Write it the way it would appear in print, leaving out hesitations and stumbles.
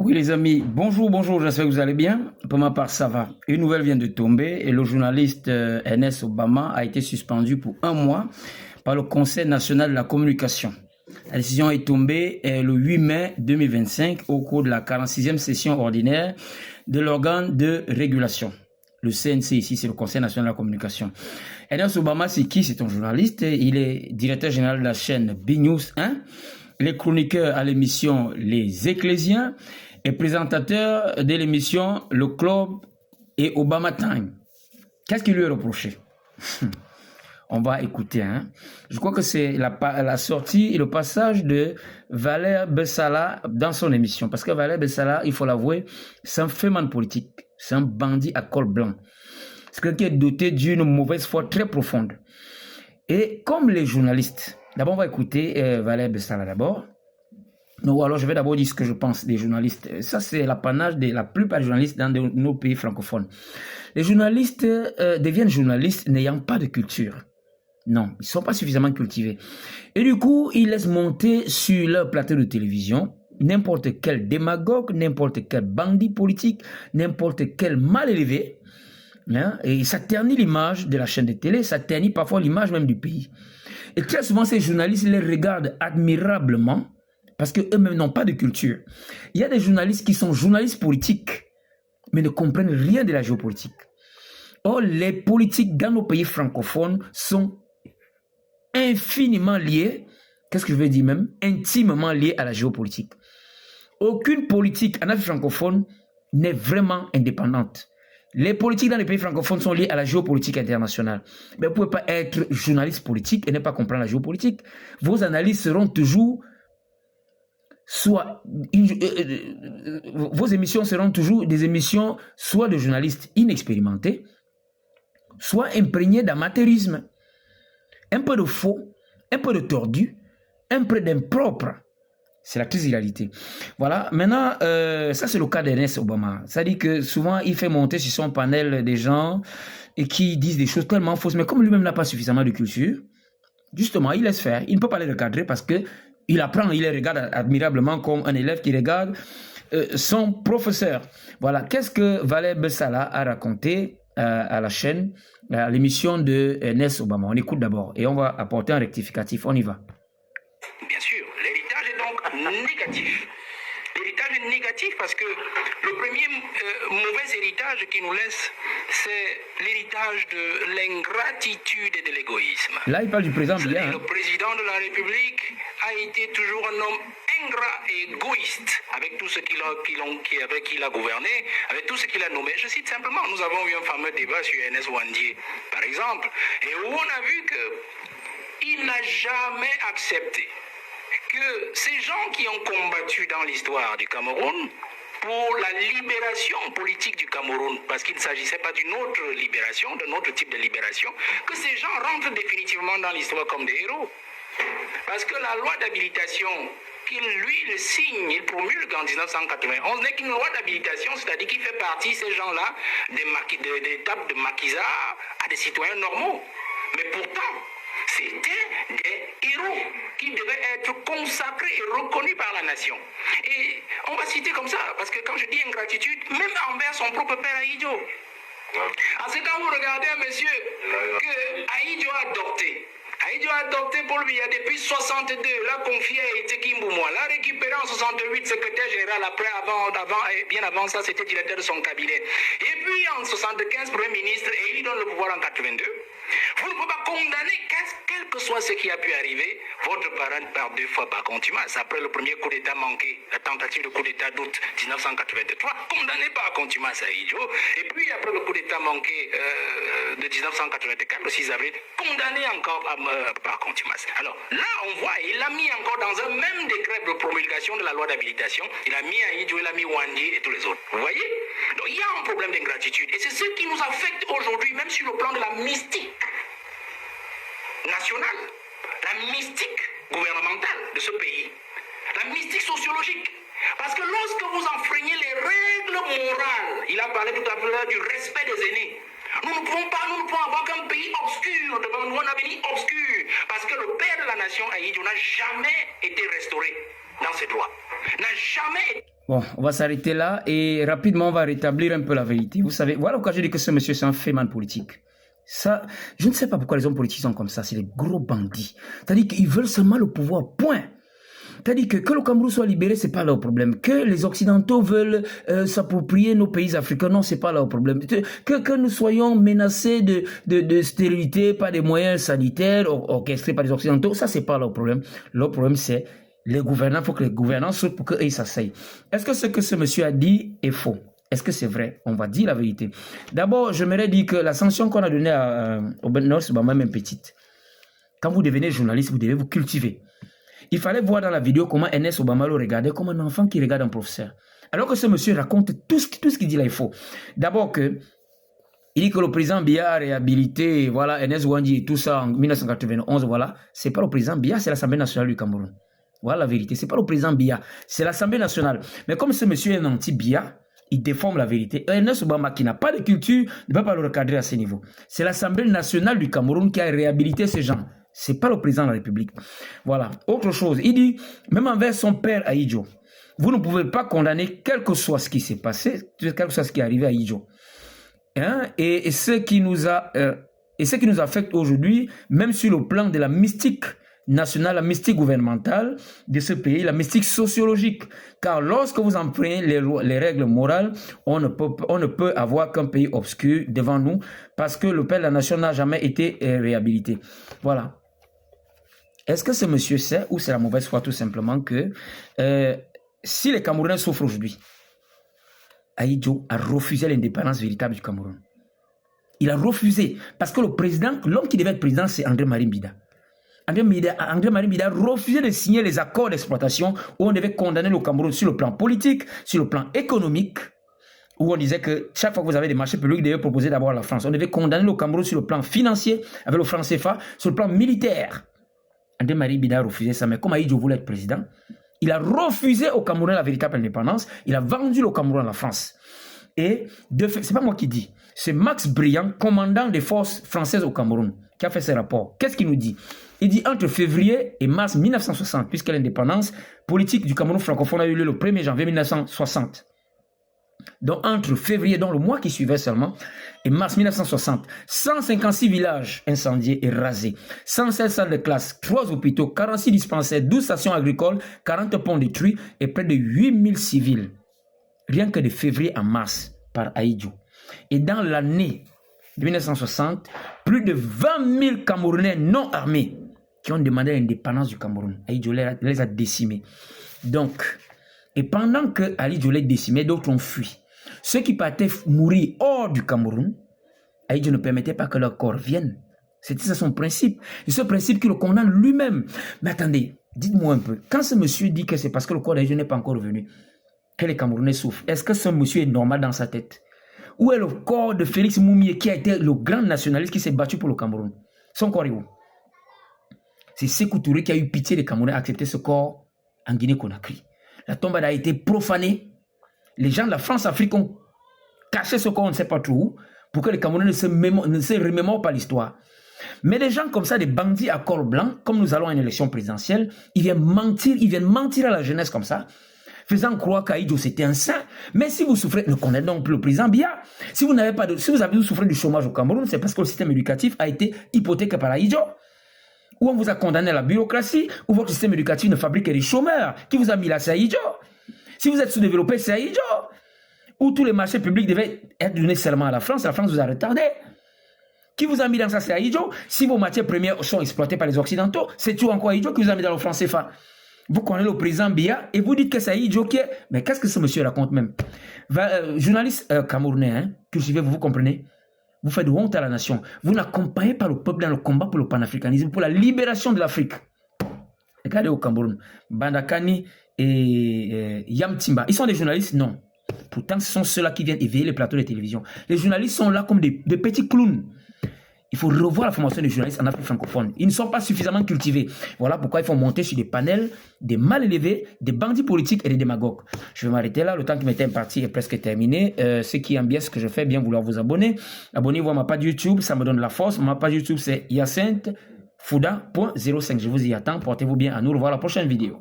Oui les amis, bonjour, j'espère que vous allez bien. Pour ma part, ça va. Une nouvelle vient de tomber et le journaliste Ernest Obama a été suspendu pour 1 mois par le Conseil national de la communication. La décision est tombée le 8 mai 2025 au cours de la 46e session ordinaire de l'organe de régulation. Le CNC ici, c'est le Conseil national de la communication. Ernest Obama, c'est qui? C'est un journaliste. Il est directeur général de la chaîne B-News 1. Il est chroniqueur à l'émission Les Ecclésiens et présentateur de l'émission Le Club et Obama Time. Qu'est-ce qui lui est reproché? On va écouter. Je crois que c'est la sortie et le passage de Valère Bessala dans son émission. Parce que Valère Bessala, il faut l'avouer, c'est un féminin politique. C'est un bandit à col blanc. C'est quelqu'un qui est doté d'une mauvaise foi très profonde. Et comme les journalistes, d'abord on va écouter Valère Bessala d'abord. Non, alors je vais d'abord dire ce que je pense des journalistes. Ça, c'est l'apanage de la plupart des journalistes dans nos pays francophones. Les journalistes deviennent journalistes n'ayant pas de culture. Non, ils ne sont pas suffisamment cultivés. Et du coup, ils laissent monter sur leur plateau de télévision n'importe quel démagogue, n'importe quel bandit politique, n'importe quel mal élevé. Et ça ternit l'image de la chaîne de télé, ça ternit parfois l'image même du pays. Et très souvent, ces journalistes les regardent admirablement parce qu'eux-mêmes n'ont pas de culture. Il y a des journalistes qui sont journalistes politiques, mais ne comprennent rien de la géopolitique. Or, les politiques dans nos pays francophones sont infiniment liées, qu'est-ce que je veux dire même, intimement liées à la géopolitique. Aucune politique en Afrique francophone n'est vraiment indépendante. Les politiques dans les pays francophones sont liées à la géopolitique internationale. Mais vous ne pouvez pas être journaliste politique et ne pas comprendre la géopolitique. Vos analyses seront toujours vos émissions seront toujours des émissions soit de journalistes inexpérimentés, soit imprégnées d'amateurisme. Un peu de faux, un peu de tordu, un peu d'impropre. C'est la crise de réalité. Voilà, maintenant, ça c'est le cas d'Ernest Obama. C'est-à-dire que souvent, il fait monter sur son panel des gens et qui disent des choses tellement fausses, mais comme lui-même n'a pas suffisamment de culture, justement, il laisse faire. Il ne peut pas les recadrer parce que il apprend, il les regarde admirablement comme un élève qui regarde son professeur. Voilà, qu'est-ce que Valère Bessala a raconté à la chaîne, à l'émission de Ernest Obama. On écoute d'abord et on va apporter un rectificatif. On y va. Bien sûr, l'héritage est donc négatif. L'héritage est négatif parce que le premier mauvais héritage qu'il nous laisse, c'est l'héritage de l'ingratitude et de l'égoïsme. Là, il parle du président bien. Le président de la République a été toujours un homme ingrat et égoïste avec tout ce avec qui il a gouverné, avec tout ce qu'il a nommé. Je cite simplement, nous avons eu un fameux débat sur Ernest Ouandié, par exemple, et où on a vu qu'il n'a jamais accepté que ces gens qui ont combattu dans l'histoire du Cameroun pour la libération politique du Cameroun, parce qu'il ne s'agissait pas d'une autre libération, d'un autre type de libération, que ces gens rentrent définitivement dans l'histoire comme des héros. Parce que la loi d'habilitation qu'il, lui, le signe, il promulgue en 1991, n'est qu'une loi d'habilitation, c'est-à-dire qu'il fait partie, ces gens-là, des étapes de maquisards à des citoyens normaux. Mais pourtant, c'était des héros qui devaient être consacrés et reconnus par la nation. Et on va citer comme ça, parce que quand je dis ingratitude, même envers son propre père Ahidjo. En ce cas, vous regardez un monsieur que Ahidjo a adopté. Ahidjo a adopté Paul Biya depuis 62, l'a confié à Iteki Mboumoua, l'a récupéré en 68, secrétaire général, bien avant ça, c'était directeur de son cabinet. Et puis en 75, premier ministre, et il lui donne le pouvoir en 82. Vous ne pouvez pas condamner, quel que soit ce qui a pu arriver, votre parent par 2 fois par contumace. Après le premier coup d'État manqué, la tentative de coup d'État d'août 1983, condamné par contumace à Ahidjo. Et puis après le coup d'État manqué de 1984, le 6 avril, condamné encore par contumace. Alors là, on voit, il l'a mis encore dans un même décret de promulgation de la loi d'habilitation. Il a mis Ahidjo, il a mis Ouandié et tous les autres. Vous voyez? Donc il y a un problème d'ingratitude. Et c'est ce qui nous affecte aujourd'hui, même sur le plan de la mystique nationale, la mystique gouvernementale de ce pays, la mystique sociologique. Parce que lorsque vous enfreignez les règles morales, il a parlé tout à l'heure du respect des aînés. Nous ne pouvons avoir qu'un pays obscur, devant nous un avenir obscur, parce que le père de la nation, Ahidjo, n'a jamais été restauré dans ses droits. N'a jamais été... Bon, on va s'arrêter là et rapidement, on va rétablir un peu la vérité. Vous savez, voilà pourquoi je dis que ce monsieur, c'est un féman politique. Ça, je ne sais pas pourquoi les hommes politiques sont comme ça. C'est des gros bandits. C'est-à-dire qu'ils veulent seulement le pouvoir, point. C'est-à-dire que le Cameroun soit libéré, c'est pas leur problème. Que les Occidentaux veulent s'approprier nos pays africains, non, c'est pas leur problème. Que nous soyons menacés de stérilité par des moyens sanitaires orchestrés par les Occidentaux, ça, c'est pas leur problème. Leur problème, c'est les gouvernants. Il faut que les gouvernants sortent pour qu'ils s'asseyent. Est-ce que ce que ce monsieur a dit est faux? Est-ce que c'est vrai? On va dire la vérité. D'abord, j'aimerais dire que la sanction qu'on a donnée au Ben Nord, c'est même petite. Quand vous devenez journaliste, vous devez vous cultiver. Il fallait voir dans la vidéo comment Ernest Obama le regardait comme un enfant qui regarde un professeur. Alors que ce monsieur raconte tout ce qu'il dit là est faux. D'abord il dit que le président Biya a réhabilité, voilà, Ernest Ouandji et tout ça en 1991, voilà. C'est pas le président Biya, c'est l'Assemblée nationale du Cameroun. Voilà la vérité. C'est pas le président Biya, c'est l'Assemblée nationale. Mais comme ce monsieur est un anti-Biya, il déforme la vérité. Ernest Obama, qui n'a pas de culture, ne peut pas le recadrer à ce niveau. C'est l'Assemblée nationale du Cameroun qui a réhabilité ces gens. C'est pas le président de la République. Voilà. Autre chose, il dit, même envers son père Ahidjo, vous ne pouvez pas condamner quel que soit ce qui s'est passé, quel que soit ce qui est arrivé à Ahidjo. Hein? Et ce qui nous affecte aujourd'hui, même sur le plan de la mystique nationale, la mystique gouvernementale de ce pays, la mystique sociologique. Car lorsque vous empruntez les règles morales, on ne peut avoir qu'un pays obscur devant nous parce que le père de la nation n'a jamais été réhabilité. Voilà. Est-ce que ce monsieur sait, ou c'est la mauvaise foi tout simplement, que si les Camerounais souffrent aujourd'hui, Ahidjo a refusé l'indépendance véritable du Cameroun. Il a refusé parce que le président, l'homme qui devait être président, c'est André-Marie Mbida. André-Marie Mbida a refusé de signer les accords d'exploitation où on devait condamner le Cameroun sur le plan politique, sur le plan économique, où on disait que chaque fois que vous avez des marchés publics, vous devez proposer d'abord à la France. On devait condamner le Cameroun sur le plan financier, avec le franc CFA, sur le plan militaire. André-Marie Mbida a refusé ça, mais comme Ahidjo voulait être président, il a refusé au Cameroun la véritable indépendance, il a vendu le Cameroun à la France. Et c'est pas moi qui dis, c'est Max Briand, commandant des forces françaises au Cameroun, qui a fait ce rapport. Qu'est-ce qu'il nous dit? Il dit entre février et mars 1960, puisque l'indépendance politique du Cameroun francophone a eu lieu le 1er janvier 1960. Donc entre février, donc le mois qui suivait seulement, et mars 1960, 156 villages incendiés et rasés, 116 salles de classe, 3 hôpitaux, 46 dispensaires, 12 stations agricoles, 40 ponts détruits et près de 8000 civils. Rien que de février à mars par Ahidjo. Et dans l'année 1960, plus de 20 000 Camerounais non armés qui ont demandé l'indépendance du Cameroun. Ahidjo les a décimés. Donc, et pendant que Ahidjo les décimait, d'autres ont fui. Ceux qui partaient mourir hors du Cameroun, Ahidjo ne permettait pas que leur corps vienne. C'était ça son principe. Et ce principe qui le condamne lui-même. Mais attendez, dites-moi un peu. Quand ce monsieur dit que c'est parce que le corps d'Ahidjo n'est pas encore revenu que les Camerounais souffrent, est-ce que ce monsieur est normal dans sa tête? Où est le corps de Félix Moumié qui a été le grand nationaliste qui s'est battu pour le Cameroun? Son corps est où? C'est Sékou Touré qui a eu pitié des Camerounais à accepter ce corps en Guinée-Conakry. La tombe a été profanée. Les gens de la France-Afrique ont caché ce corps, on ne sait pas trop où, pour que les Camerounais ne se remémorent pas l'histoire. Mais des gens comme ça, des bandits à col blanc, comme nous allons à une élection présidentielle, ils viennent mentir à la jeunesse comme ça, faisant croire qu'Ahidjo c'était un saint. Mais si vous souffrez, ne connaissez donc plus le président Biya. Si vous souffrez du chômage au Cameroun, c'est parce que le système éducatif a été hypothéqué par Ahidjo. Ou on vous a condamné à la bureaucratie, ou votre système éducatif ne fabrique que des chômeurs. Qui vous a mis là, c'est Ahidjo. Si vous êtes sous-développé, c'est Ahidjo. Ou tous les marchés publics devaient être donnés seulement à la France vous a retardé. Qui vous a mis dans ça, c'est Ahidjo. Si vos matières premières sont exploitées par les Occidentaux, c'est tout encore Ahidjo qui vous a mis dans le franc CFA. Vous connaissez le président Biya et vous dites que c'est Ahidjo qui est... Mais qu'est-ce que ce monsieur raconte même? Journaliste camerounais, hein, cultivez-vous, vous comprenez? Vous faites honte à la nation. Vous n'accompagnez pas le peuple dans le combat pour le panafricanisme, pour la libération de l'Afrique. Regardez au Cameroun. Bandakani et Yamtimba. Ils sont des journalistes? Non. Pourtant, ce sont ceux-là qui viennent éveiller les plateaux de télévision. Les journalistes sont là comme des petits clowns. Il faut revoir la formation des journalistes en Afrique francophone. Ils ne sont pas suffisamment cultivés. Voilà pourquoi il faut monter sur des panels, des mal élevés, des bandits politiques et des démagogues. Je vais m'arrêter là. Le temps qui m'était imparti est presque terminé. Ceux qui aiment bien ce que je fais, bien vouloir vous abonner. Abonnez-vous à ma page YouTube, ça me donne la force. Ma page YouTube, c'est hyacinthe.fouda.05. Je vous y attends. Portez-vous bien. À nous revoir la prochaine vidéo.